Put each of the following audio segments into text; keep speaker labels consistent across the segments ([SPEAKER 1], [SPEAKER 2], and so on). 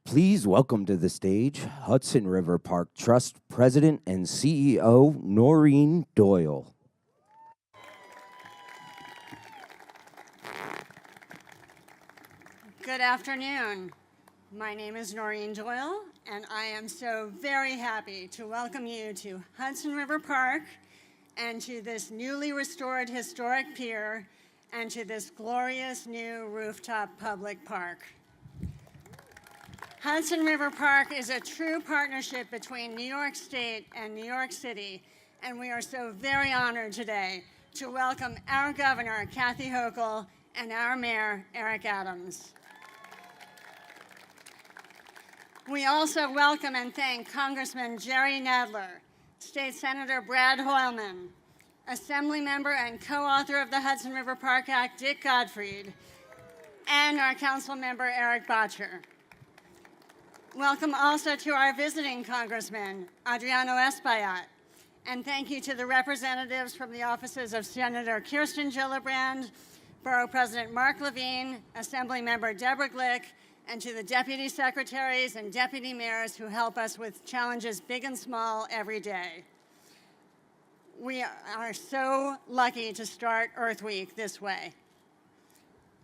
[SPEAKER 1] Please welcome to the stage Hudson River Park Trust President and CEO, Noreen Doyle.
[SPEAKER 2] Good afternoon. My name is Noreen Doyle, and I am so very happy to welcome you to Hudson River Park and to this newly restored historic pier and to this glorious new rooftop public park. Hudson River Park is a true partnership between New York State and New York City, and we are so very honored today to welcome our Governor, Kathy Hochul, and our Mayor, Eric Adams. We also welcome and thank Congressman Jerry Nadler, State Senator Brad Hoylman, Assembly Member and co-author of the Hudson River Park Act, Dick Gottfried, and our Council Member, Eric Bottcher. Welcome also to our visiting Congressman, Adriano Espaillat, and thank you to the representatives from the offices of Senator Kirsten Gillibrand, Borough President Mark Levine, Assembly Member Deborah Glick, and to the Deputy Secretaries and Deputy Mayors who help us with challenges big and small every day. We are so lucky to start Earth Week this way.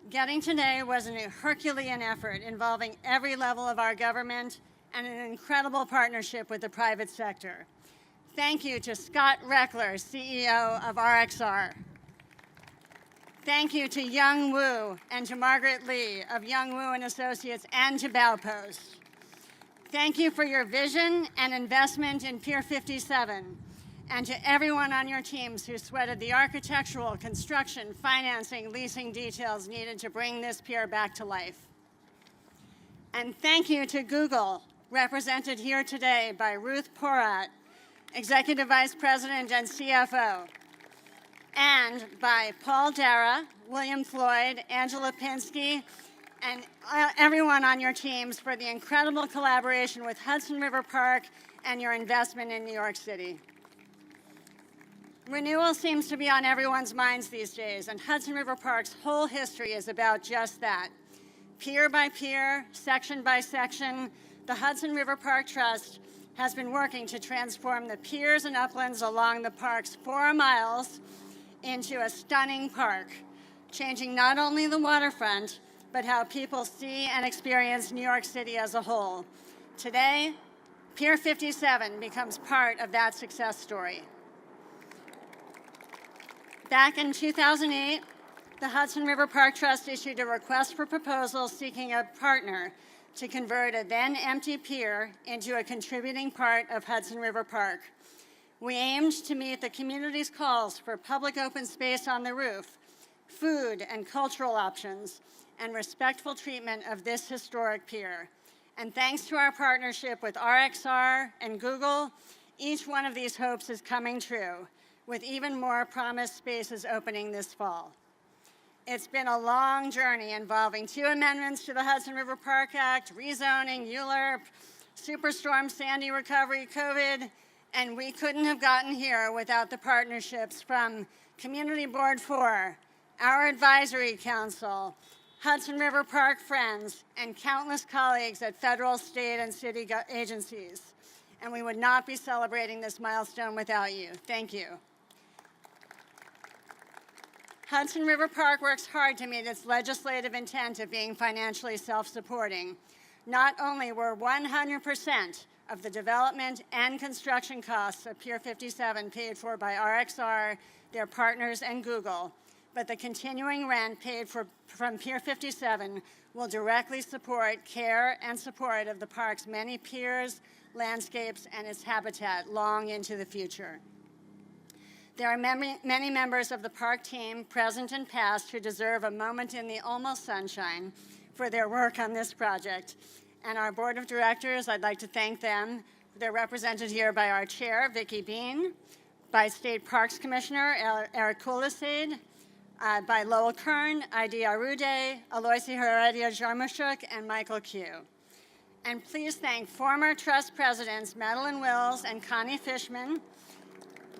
[SPEAKER 2] Getting today was an Herculean effort involving every level of our government and an incredible partnership with the private sector. Thank you to Scott Reckler, CEO of RXR. Thank you to Young Woo and to Margaret Lee of Young Woo and Associates and to Baupost. Thank you for your vision and investment in Pier 57. And to everyone on your teams who sweated the architectural, construction, financing, leasing details needed to bring this pier back to life. And thank you to Google, represented here today by Ruth Porat, Executive Vice President and CFO, and by Paul Dara, William Floyd, Angela Pinsky, and everyone on your teams for the incredible collaboration with Hudson River Park and your investment in New York City. Renewal seems to be on everyone's minds these days, and Hudson River Park's whole history is about just that. Pier by pier, section by section, the Hudson River Park Trust has been working to transform the piers and uplands along the park's 4 miles into a stunning park, changing not only the waterfront, but how people see and experience New York City as a whole. Today, Pier 57 becomes part of that success story. Back in 2008, the Hudson River Park Trust issued a request for proposal seeking a partner to convert a then empty pier into a contributing part of Hudson River Park. We aimed to meet the community's calls for public open space on the roof, food and cultural options, and respectful treatment of this historic pier. And thanks to our partnership with RXR and Google, each one of these hopes is coming true, with even more promised spaces opening this fall. It's been a long journey involving 2 amendments to the Hudson River Park Act, rezoning, ULURP, Superstorm Sandy recovery, COVID, and we couldn't have gotten here without the partnerships from Community Board 4, our advisory council, Hudson River Park Friends, and countless colleagues at federal, state, and city agencies. And we would not be celebrating this milestone without you. Thank you. Hudson River Park works hard to meet its legislative intent of being financially self-supporting. Not only were 100% of the development and construction costs of Pier 57 paid for by RXR, their partners, and Google, but the continuing rent paid from Pier 57 will directly support care and support of the park's many piers, landscapes, and its habitat long into the future. There are many members of the park team, present and past, who deserve a moment in the almost sunshine for their work on this project. And our board of directors, I'd like to thank them. They're represented here by our chair, Vicki Bean, by State Parks Commissioner Eric Kulisade, by Lowell Kern, Id Arude, Aloysi Heredia Jarmushuk, and Michael Q. And please thank former trust presidents Madeline Wills and Connie Fishman,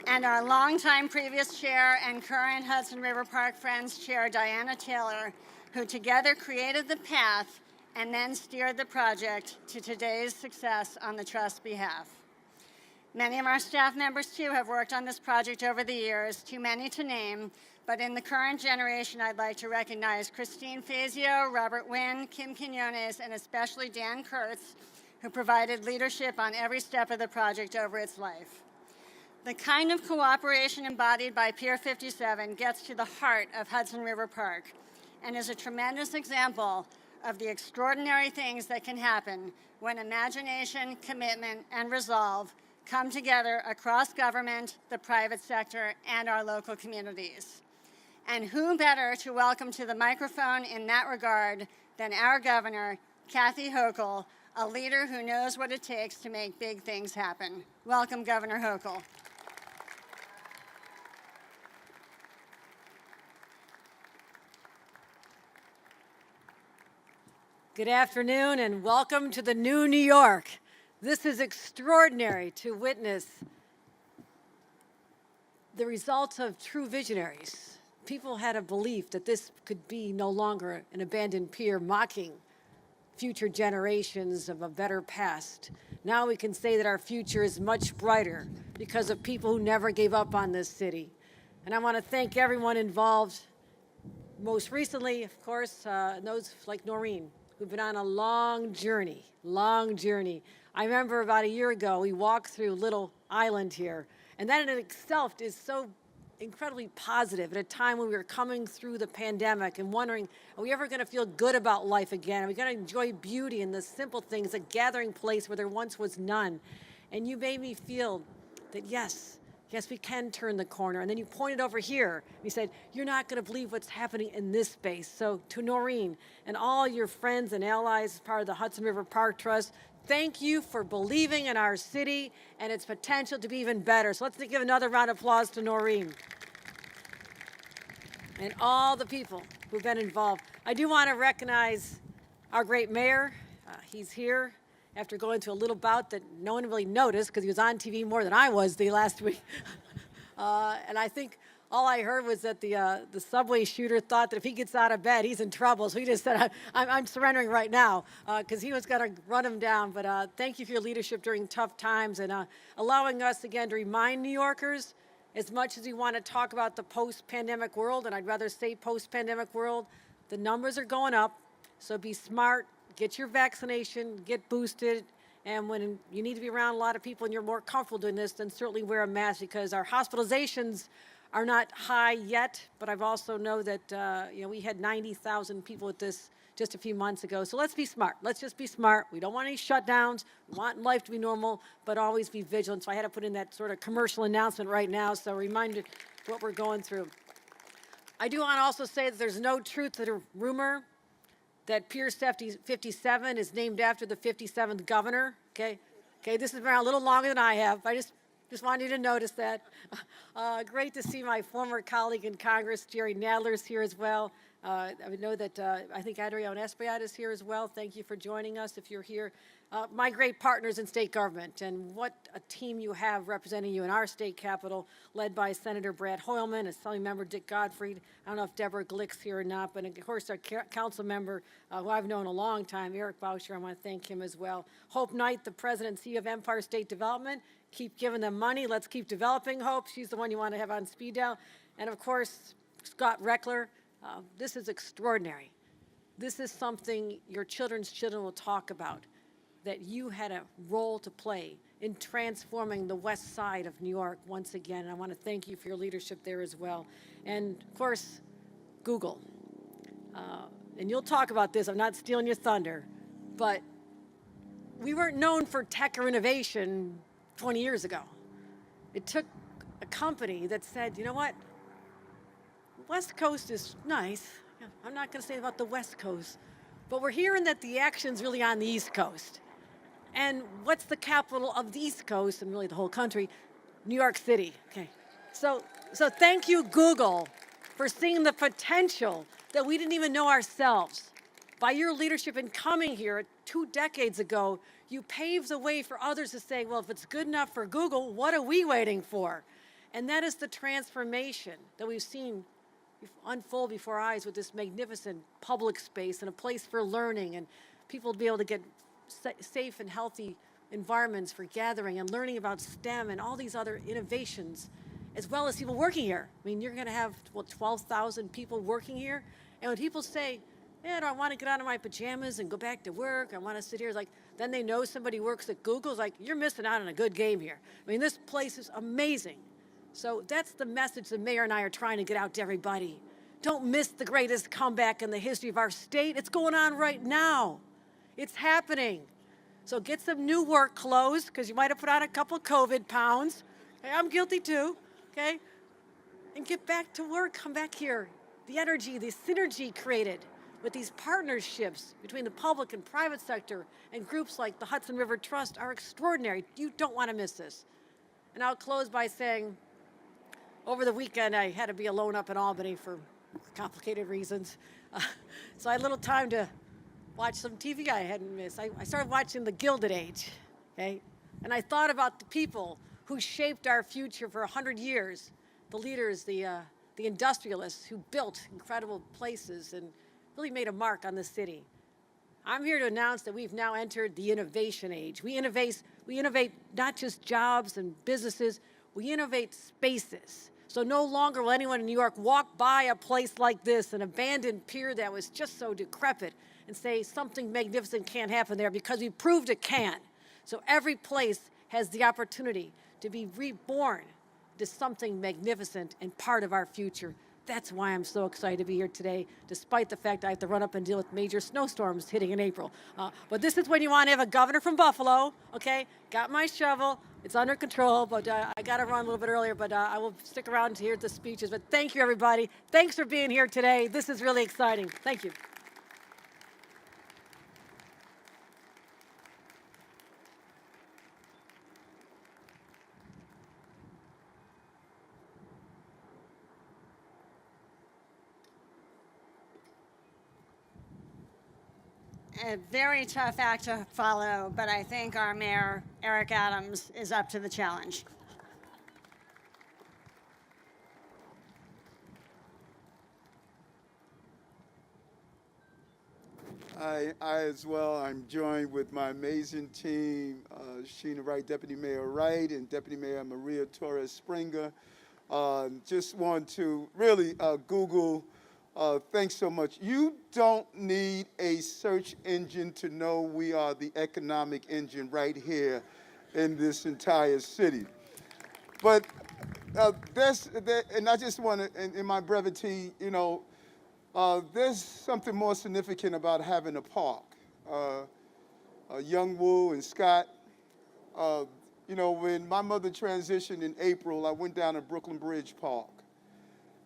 [SPEAKER 2] and our longtime previous chair and current Hudson River Park Friends chair, Diana Taylor, who together created the path and then steered the project to today's success on the trust's behalf. Many of our staff members, too, have worked on this project over the years, too many to name, but in the current generation, I'd like to recognize Christine Fazio, Robert Wynn, Kim Quinones, and especially Dan Kurtz, who provided leadership on every step of the project over its life. The kind of cooperation embodied by Pier 57 gets to the heart of Hudson River Park and is a tremendous example of the extraordinary things that can happen when imagination, commitment, and resolve come together across government, the private sector, and our local communities. And who better to welcome to the microphone in that regard than our governor, Kathy Hochul, a leader who knows what it takes to make big things happen. Welcome, Governor Hochul.
[SPEAKER 3] Good afternoon and welcome to the new New York. This is extraordinary to witness the results of true visionaries. People had a belief that this could be no longer an abandoned pier mocking future generations of a better past. Now we can say that our future is much brighter because of people who never gave up on this city. And I want to thank everyone involved. Most recently, of course, those like Noreen, who've been on a long journey. I remember about a year ago, we walked through Little Island here, and that in itself is so incredibly positive at a time when we were coming through the pandemic and wondering, are we ever going to feel good about life again? Are we going to enjoy beauty in the simple things, a gathering place where there once was none? And you made me feel that yes, we can turn the corner. And then you pointed over here. You said, you're not going to believe what's happening in this space. So to Noreen and all your friends and allies as part of the Hudson River Park Trust, thank you for believing in our city and its potential to be even better. So let's give another round of applause to Noreen and all the people who've been involved. I do want to recognize our great mayor. He's here after going through a little bout that no one really noticed because he was on TV more than I was the last week. And I think all I heard was that the subway shooter thought that if he gets out of bed, he's in trouble. So he just said, I'm surrendering right now because he was going to run him down. But thank you for your leadership during tough times and allowing us again to remind New Yorkers, as much as we want to talk about the post-pandemic world, and I'd rather say post-pandemic world, the numbers are going up. So be smart. Get your vaccination, get boosted, and when you need to be around a lot of people and you're more comfortable doing this, then certainly wear a mask because our hospitalizations are not high yet, but I've also know that we had 90,000 people with this just a few months ago. So let's be smart. Let's just be smart. We don't want any shutdowns. We want life to be normal, but always be vigilant. So I had to put in that sort of commercial announcement right now, so reminded what we're going through. I do want to also say that there's no truth to the rumor that Pier 57 is named after the 57th governor. Okay, this has been around a little longer than I have. I just wanted you to notice that. Great to see my former colleague in Congress, Jerry Nadler, is here as well. I know that I think Adriana Espaillat is here as well. Thank you for joining us if you're here. My great partners in state government, and what a team you have representing you in our state capitol, led by Senator Brad Hoylman, Assembly Member Dick Gottfried. I don't know if Deborah Glick's here or not, but of course our council member who I've known a long time, Eric Boucher, I want to thank him as well. Hope Knight, the President and CEO of Empire State Development. Keep giving them money. Let's keep developing Hope. She's the one you want to have on speed dial. And of course, Scott Reckler, this is extraordinary. This is something your children's children will talk about, that you had a role to play in transforming the west side of New York once again. And I want to thank you for your leadership there as well. And of course, Google. And you'll talk about this, I'm not stealing your thunder, but we weren't known for tech or innovation 20 years ago. It took a company that said, you know what, West Coast is nice. I'm not going to say about the West Coast, but we're hearing that the action's really on the East Coast. And what's the capital of the East Coast, and really the whole country? New York City. Okay. So thank you, Google, for seeing the potential that we didn't even know ourselves. By your leadership in coming here 2 decades ago, you paved the way for others to say, well, if it's good enough for Google, what are we waiting for? And that is the transformation that we've seen unfold before our eyes with this magnificent public space and a place for learning and people to be able to get safe and healthy environments for gathering and learning about STEM and all these other innovations, as well as people working here. I mean, you're going to have, 12,000 people working here. And when people say, yeah, I want to get out of my pajamas and go back to work, I want to sit here, it's like, then they know somebody works at Google. It's like, you're missing out on a good game here. I mean, this place is amazing. So that's the message the mayor and I are trying to get out to everybody. Don't miss the greatest comeback in the history of our state. It's going on right now. It's happening. So get some new work clothes, because you might have put on a couple COVID pounds. Okay, I'm guilty too, okay? And get back to work, come back here. The energy, the synergy created with these partnerships between the public and private sector and groups like the Hudson River Trust are extraordinary. You don't want to miss this. And I'll close by saying, over the weekend, I had to be alone up in Albany for complicated reasons. So I had a little time to watch some TV I hadn't missed. I started watching The Gilded Age, okay? And I thought about the people who shaped our future for 100 years, the leaders, the industrialists who built incredible places and really made a mark on the city. I'm here to announce that we've now entered the innovation age. We innovate not just jobs and businesses, we innovate spaces. So no longer will anyone in New York walk by a place like this, an abandoned pier that was just so decrepit, and say something magnificent can't happen there, because we proved it can. So every place has the opportunity to be reborn to something magnificent and part of our future. That's why I'm so excited to be here today, despite the fact I have to run up and deal with major snowstorms hitting in April. But this is when you want to have a governor from Buffalo, okay? Got my shovel. It's under control, but I got to run a little bit earlier, but I will stick around to hear the speeches. But thank you, everybody. Thanks for being here today. This is really exciting. Thank you.
[SPEAKER 2] A very tough act to follow, but I think our mayor, Eric Adams, is up to the challenge.
[SPEAKER 4] I as well, I'm joined with my amazing team, Sheena Wright, Deputy Mayor Wright, and Deputy Mayor Maria Torres Springer. Just want to really, Google, thanks so much. You don't need a search engine to know we are the economic engine right here in this entire city. But and I just want to, in my brevity, there's something more significant about having a park. Young Woo and Scott, when my mother transitioned in April, I went down to Brooklyn Bridge Park.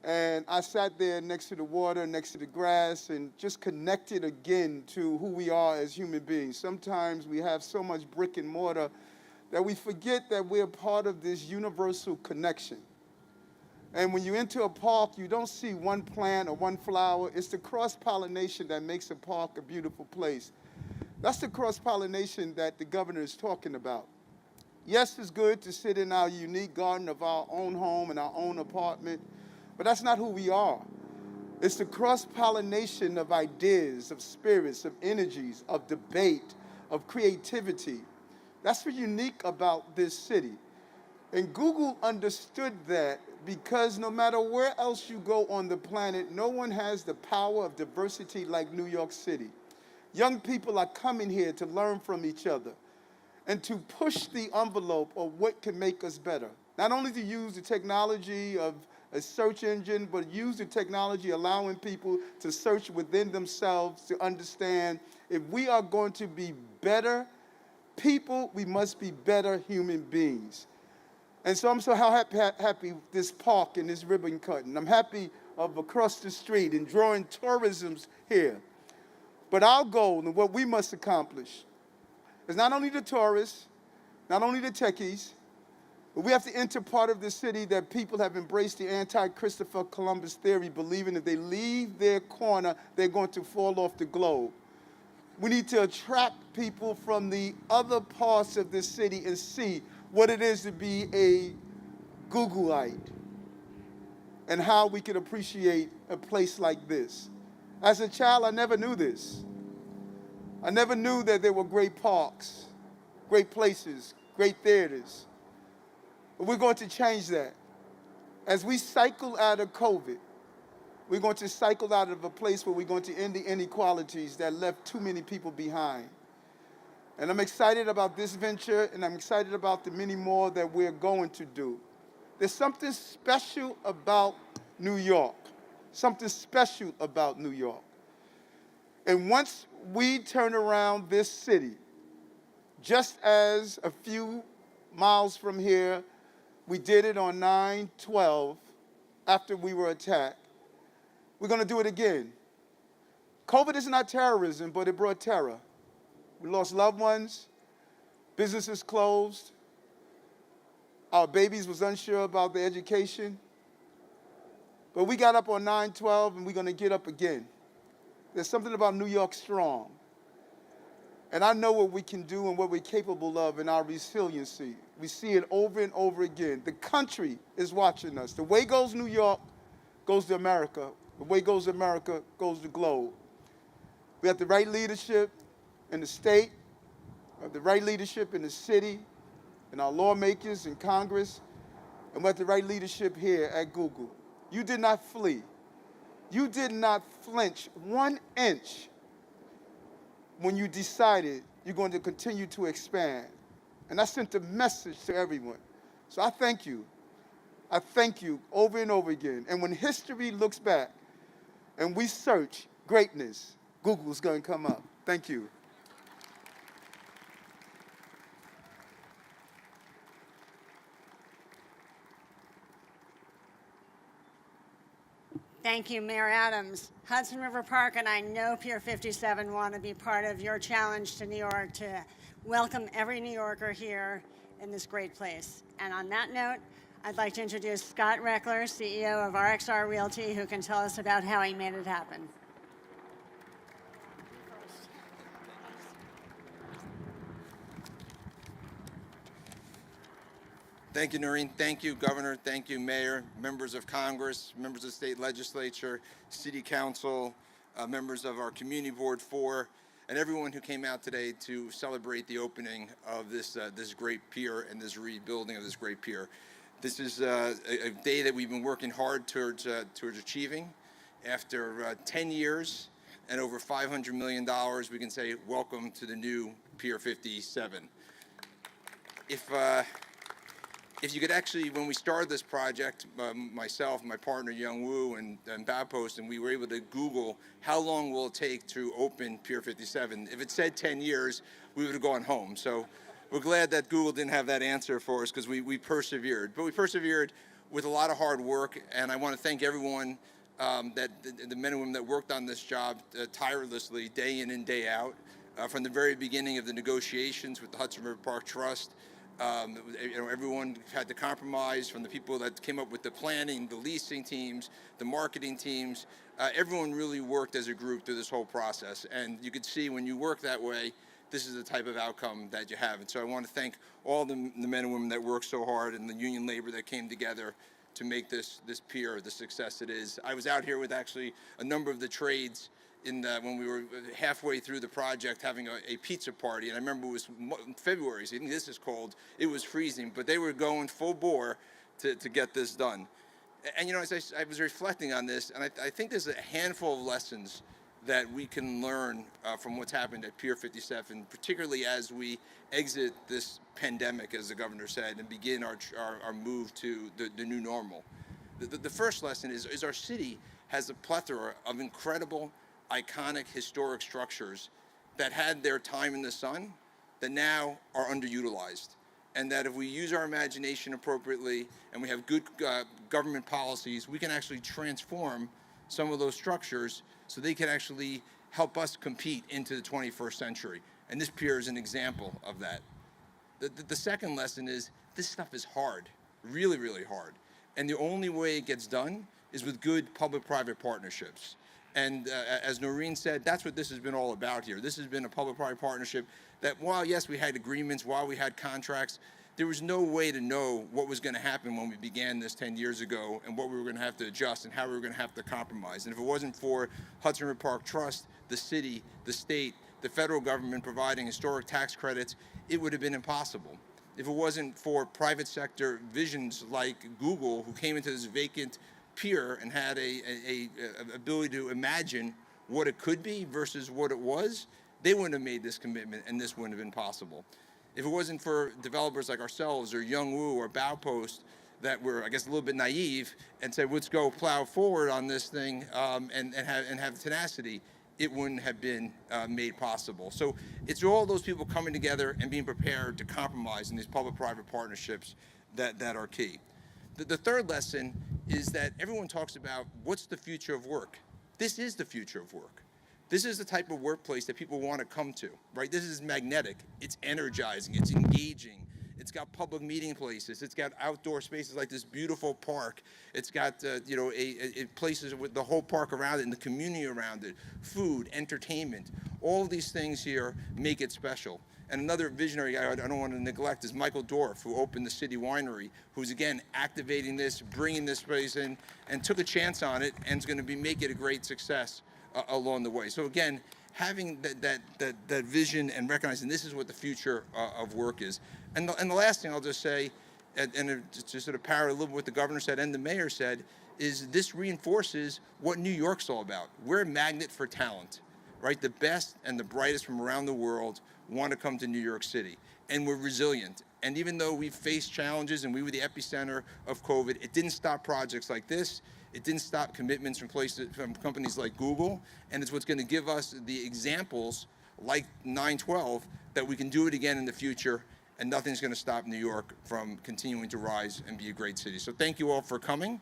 [SPEAKER 4] And I sat there next to the water, next to the grass, and just connected again to who we are as human beings. Sometimes we have so much brick and mortar that we forget that we're part of this universal connection. And when you enter a park, you don't see one plant or one flower. It's the cross-pollination that makes a park a beautiful place. That's the cross-pollination that the governor is talking about. Yes, it's good to sit in our unique garden of our own home and our own apartment, but that's not who we are. It's the cross-pollination of ideas, of spirits, of energies, of debate, of creativity. That's what's unique about this city. And Google understood that because no matter where else you go on the planet, no one has the power of diversity like New York City. Young people are coming here to learn from each other and to push the envelope of what can make us better. Not only to use the technology of a search engine, but use the technology allowing people to search within themselves to understand if we are going to be better people, we must be better human beings. And so I'm so happy this park and this ribbon cutting. I'm happy of across the street and drawing tourisms here. But our goal and what we must accomplish is not only the tourists, not only the techies, but we have to enter part of the city that people have embraced the anti-Christopher Columbus theory, believing if they leave their corner, they're going to fall off the globe. We need to attract people from the other parts of the city and see what it is to be a Googleite and how we can appreciate a place like this. As a child, I never knew this. I never knew that there were great parks, great places, great theaters. But we're going to change that. As we cycle out of COVID, we're going to cycle out of a place where we're going to end the inequalities that left too many people behind. And I'm excited about this venture, and I'm excited about the many more that we're going to do. There's something special about New York, something special about New York. And once we turn around this city, just as a few miles from here, we did it on 9/12 after we were attacked, we're going to do it again. COVID is not terrorism, but it brought terror. We lost loved ones, businesses closed, our babies was unsure about their education. But we got up on 9/12 and we're going to get up again. There's something about New York strong. And I know what we can do and what we're capable of in our resiliency. We see it over and over again. The country is watching us. The way goes New York, goes to America. The way goes America, goes the globe. We have the right leadership in the state, we have the right leadership in the city, and our lawmakers in Congress, and we have the right leadership here at Google. You did not flee. You did not flinch 1 inch when you decided you're going to continue to expand. And I sent a message to everyone. So I thank you. I thank you over and over again. And when history looks back and we search greatness, Google's going to come up. Thank you.
[SPEAKER 2] Thank you, Mayor Adams. Hudson River Park and I know Pier 57 want to be part of your challenge to New York to welcome every New Yorker here in this great place. And on that note, I'd like to introduce Scott Reckler, CEO of RXR Realty, who can tell us about how he made it happen.
[SPEAKER 5] Thank you, Noreen. Thank you, Governor. Thank you, Mayor, members of Congress, members of the state legislature, city council, members of our community board 4, and everyone who came out today to celebrate the opening of this great pier and this rebuilding of this great pier. This is a day that we've been working hard towards achieving. After 10 years and over $500 million, we can say welcome to the new Pier 57. If you could actually, when we started this project, myself, my partner Young Woo, and Bappost, and we were able to Google how long will it take to open Pier 57. If it said 10 years, we would have gone home. So we're glad that Google didn't have that answer for us because we persevered. But we persevered with a lot of hard work, and I want to thank everyone, the men and women that worked on this job tirelessly, day in and day out, from the very beginning of the negotiations with the Hudson River Park Trust. Everyone had to compromise, from the people that came up with the planning, the leasing teams, the marketing teams. Everyone really worked as a group through this whole process. And you could see when you work that way, this is the type of outcome that you have. And so I want to thank all the men and women that worked so hard and the union labor that came together to make this pier the success it is. I was out here with actually a number of the trades when we were halfway through the project having a pizza party, and I remember it was February, so this is cold, it was freezing, but they were going full bore to get this done. And as I was reflecting on this, and I think there's a handful of lessons that we can learn from what's happened at Pier 57, particularly as we exit this pandemic, as the governor said, and begin our move to the new normal. The first lesson is our city has a plethora of incredible, iconic, historic structures that had their time in the sun that now are underutilized. And that if we use our imagination appropriately and we have good government policies, we can actually transform some of those structures so they can actually help us compete into the 21st century. And this pier is an example of that. The second lesson is this stuff is hard, really, really hard. And the only way it gets done is with good public-private partnerships. And as Noreen said, that's what this has been all about here. This has been a public-private partnership that while, yes, we had agreements, while we had contracts, there was no way to know what was going to happen when we began this 10 years ago and what we were going to have to adjust and how we were going to have to compromise. And if it wasn't for Hudson River Park Trust, the city, the state, the federal government providing historic tax credits, it would have been impossible. If it wasn't for private sector visions like Google, who came into this vacant pier and had a ability to imagine what it could be versus what it was, they wouldn't have made this commitment and this wouldn't have been possible. If it wasn't for developers like ourselves or Young Woo or Baupost that were, I guess, a little bit naive and said, let's go plow forward on this thing and have tenacity, it wouldn't have been made possible. So it's all those people coming together and being prepared to compromise in these public-private partnerships that are key. The third lesson is that everyone talks about what's the future of work. This is the future of work. This is the type of workplace that people want to come to, right? This is magnetic, it's energizing, it's engaging, it's got public meeting places, it's got outdoor spaces like this beautiful park, it's got places with the whole park around it and the community around it, food, entertainment, all of these things here make it special. And another visionary guy I don't want to neglect is Michael Dorff, who opened the City Winery, who's again activating this, bringing this place in, and took a chance on it, and is going to make it a great success along the way. So again, having that vision and recognizing this is what the future of work is. And the last thing I'll just say, and to sort of parallel a little bit what the governor said and the mayor said, is this reinforces what New York's all about. We're a magnet for talent, right? The best and the brightest from around the world want to come to New York City, and we're resilient. And even though we've faced challenges and we were the epicenter of COVID, it didn't stop projects like this. It didn't stop commitments from companies like Google, and it's what's going to give us the examples like 9/12 that we can do it again in the future, and nothing's going to stop New York from continuing to rise and be a great city. So thank you all for coming.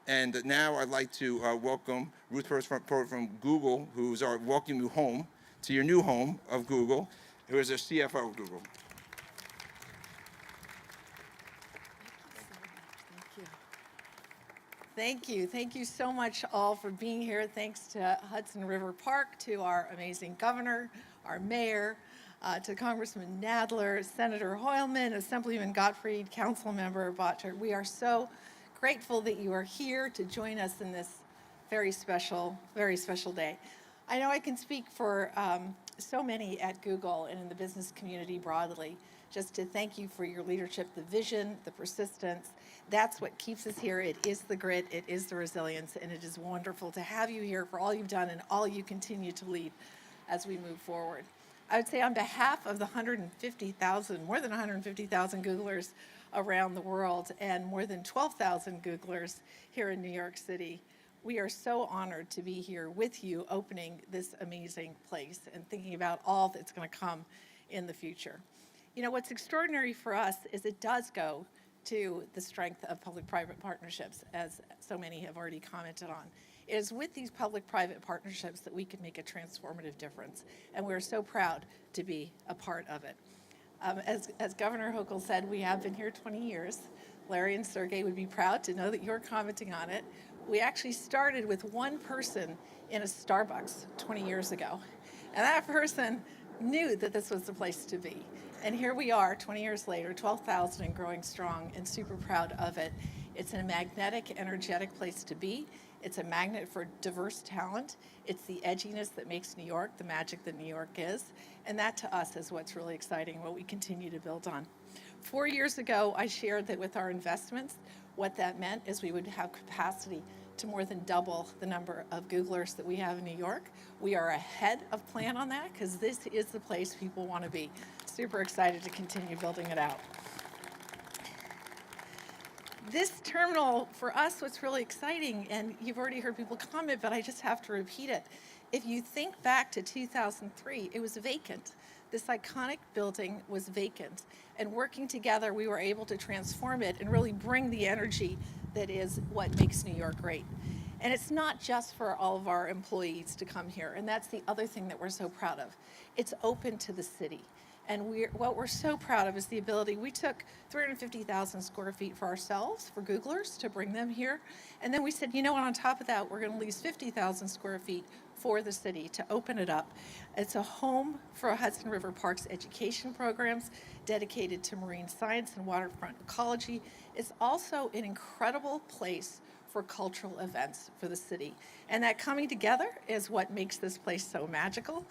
[SPEAKER 5] And now I'd like to welcome Ruth from Google, who's welcoming you home to your new home of Google, who is our CFO of Google.
[SPEAKER 6] Thank you. Thank you so much all for being here. Thanks to Hudson River Park, to our amazing governor, our mayor, to Congressman Nadler, Senator Hoylman, Assemblyman Gottfried, Councilmember Botcher. We are so grateful that you are here to join us in this very special day. I know I can speak for so many at Google and in the business community broadly, just to thank you for your leadership, the vision, the persistence. That's what keeps us here. It is the grit, it is the resilience, and it is wonderful to have you here for all you've done and all you continue to lead as we move forward. I would say on behalf of the more than 150,000 Googlers around the world and more than 12,000 Googlers here in New York City, we are so honored to be here with you opening this amazing place and thinking about all that's going to come in the future. You know, what's extraordinary for us is it does go to the strength of public-private partnerships, as so many have already commented on. It is with these public-private partnerships that we can make a transformative difference, and we're so proud to be a part of it. As Governor Hochul said, we have been here 20 years. Larry and Sergey would be proud to know that you're commenting on it. We actually started with one person in a Starbucks 20 years ago, and that person knew that this was the place to be. And here we are, 20 years later, 12,000 and growing strong, and super proud of it. It's a magnetic, energetic place to be. It's a magnet for diverse talent. It's the edginess that makes New York the magic that New York is. And that, to us, is what's really exciting, what we continue to build on. 4 years ago, I shared that with our investments, What that meant is we would have capacity to more than double the number of Googlers that we have in New York. We are ahead of plan on that because this is the place people want to be. Super excited to continue building it out. This terminal, for us, what's really exciting, and you've already heard people comment, but I just have to repeat it. If you think back to 2003, it was vacant. This iconic building was vacant. And working together, we were able to transform it and really bring the energy that is what makes New York great. And it's not just for all of our employees to come here, and that's the other thing that we're so proud of. It's open to the city. And what we're so proud of is the ability, we took 350,000 square feet for ourselves, for Googlers, to bring them here. And then we said, you know what, on top of that, we're going to lease 50,000 square feet for the city to open it up. It's a home for Hudson River Park's education programs dedicated to marine science and waterfront ecology. It's also an incredible place for cultural events for the city. And that coming together is what makes this place so magical.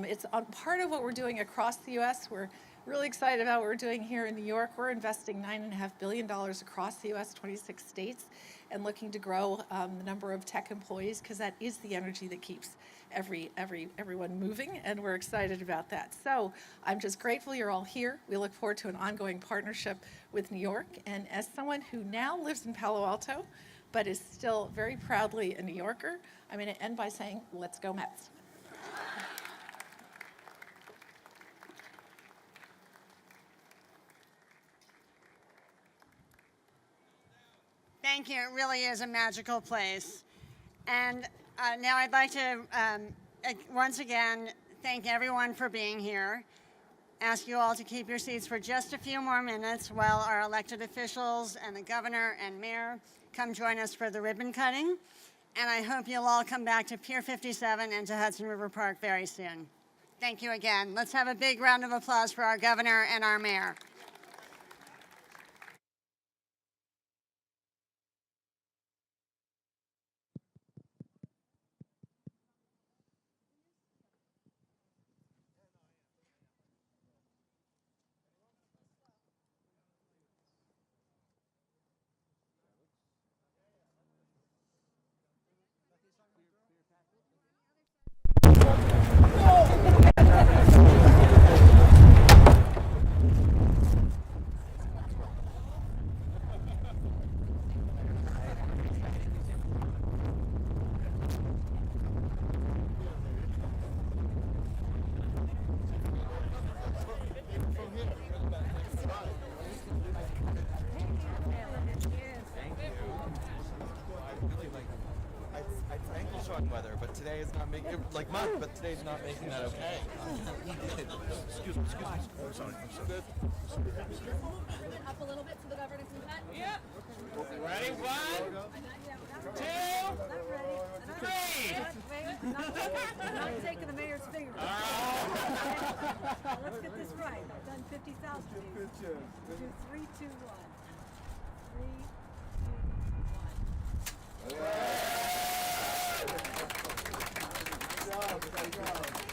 [SPEAKER 6] It's part of what we're doing across the U.S. We're really excited about what we're doing here in New York. We're investing $9.5 billion across the U.S., 26 states, and looking to grow the number of tech employees because that is the energy that keeps everyone moving, and we're excited about that. So I'm just grateful you're all here. We look forward to an ongoing partnership with New York. And as someone who now lives in Palo Alto, but is still very proudly a New Yorker, I'm going to end by saying, let's go Mets.
[SPEAKER 2] Thank you. It really is a magical place. And now I'd like to once again thank everyone for being here. Ask you all to keep your seats for just a few more minutes while our elected officials and the governor and mayor come join us for the ribbon cutting. And I hope you'll all come back to Pier 57 and to Hudson River Park very soon. Thank you again. Let's have a big round of applause for our governor and our mayor.
[SPEAKER 7] Weather, but today is not making it like month, but today's not making that okay. Excuse me. I'm sorry. Good.
[SPEAKER 8] Up a little bit so the governor can cut.
[SPEAKER 7] Yep. Ready? 1, 2, 3.
[SPEAKER 8] Not taking the mayor's finger. Let's get this right. I've done 50,000 of these. 3, 2, 1. 3, 2, 1.
[SPEAKER 4] Good job.